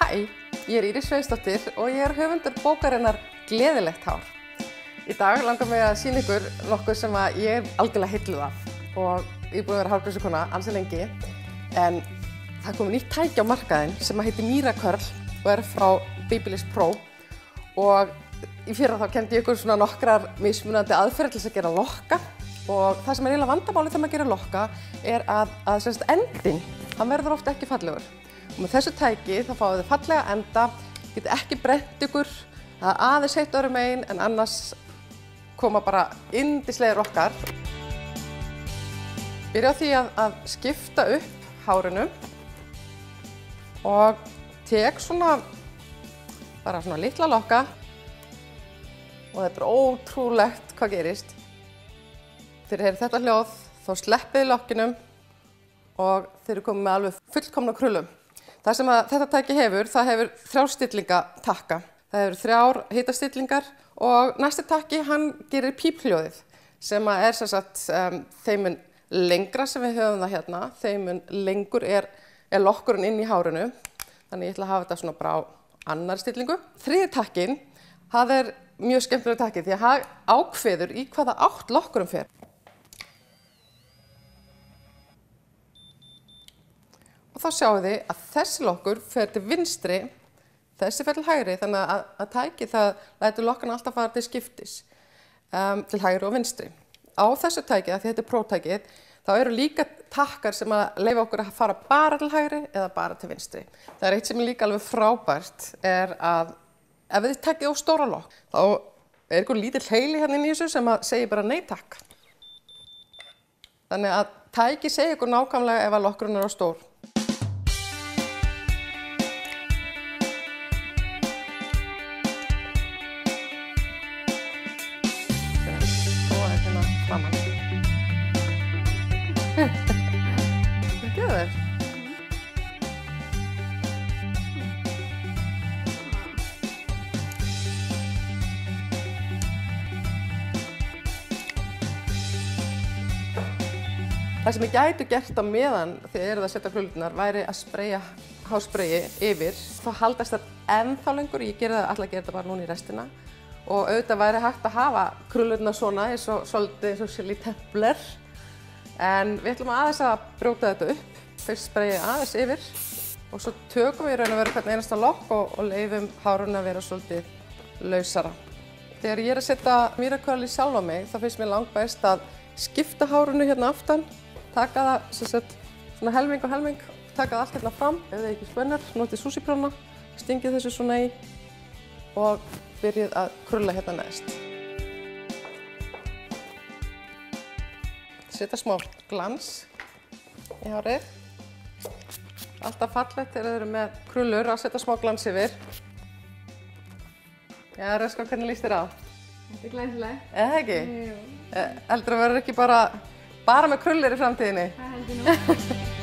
Hæ, ég Íris Sveinsdóttir og ég höfundur bókarinnar Gleðilegt hár. Í dag langar mig að sýna ykkur nokkuð sem ég algjörlega heilluð af og ég búin að vera hárgreiðslukona ansi lengi en það komið nýtt tæki á markaðinn sem heitir Miracle og er frá Babyliss Pro og í fyrra þá kenndi ég ykkur svona nokkrar mismunandi aðferðir til þess að gera lokka og það sem er eiginlega vandamálið þegar maður gerir lokka er að endinn, hann verður oft ekki fallegur. Og með þessu tæki þá fáið þið fallega enda, getið ekki brennt ykkur, það er aðeins heitt öðrum megin en annars koma bara yndislegir rokkar. Byrja á því að skipta upp hárinu og tek bara svona litla lokka og þetta er ótrúlegt hvað gerist. Þegar þið heyrið þetta hljóð þá sleppið þið lokkinum og þeir eru komið með alveg fullkomna krullum. Það sem þetta tæki hefur, það hefur 3 stillingatakka. Það hefur 3 hitastillingar og næsti takki hann gerir píphljóðið sem er sem sagt þeim mun lengra sem við höfum það hérna, þeim mun lengur er lokkurinn inn í hárinu. Þannig ég ætla að hafa þetta svona bara á annarri stillingu. 3. takkin, það er mjög skemmtilega takki því að það ákveður í hvaða átt lokkurinn fer. Og þá sjáum þið að þessi lokkur fer til vinstri, þessi fer til hægri, þannig að tækið það lætur lokkana alltaf fara til skiptis til hægri og vinstri. Á þessu tækið, af því þetta er prótækið, þá eru líka takkar sem að leyfa okkur að fara bara til hægri eða bara til vinstri. Það er eitt sem er líka alveg frábært, er að ef þið takkið á stóra lokk, þá er einhver lítill heili hérna inn í þessu sem að segir bara nei takk. Þannig að tækið segir ykkur nákvæmlega ef að lokkurinn er á stór. Gjör. Það sem ég gæti gert á meðan þegar þið eruð að setja krullunar væri að spreyja hárspreyi yfir. Þá haldast það ennþá lengur, ég ætla að gera þetta bara núna í restina. Og auðvitað væri hægt að hafa krullurnar svona svolítið eins og Shirley Templar. En við ætlum aðeins að brjóta þetta upp. Fyrst spreyja aðeins yfir og svo tökum við í raun og veru hvern einasta lokk og leyfum hárinu að vera svolítið lausara. Þegar ég er að setja Miracle í sjálfa mig þá finnst mér langbest að skipta hárinu hérna aftan, taka það sem sagt svona helming og helming, taka það allt hérna fram. Ef það ekki spennur, notið súsíprjóna, stingið þessu svona í og byrjið að krulla hérna neðst. Setja smá glans í hárið. Alltaf fallegt þegar þið eru með krullur að setja smá glans yfir. Já, Röskva, hvernig líst þér á? Þetta er glæsilegt. Eða ekki? Jú. Heldur að verður ekki bara með krullir í framtíðinni? Það held ég nú.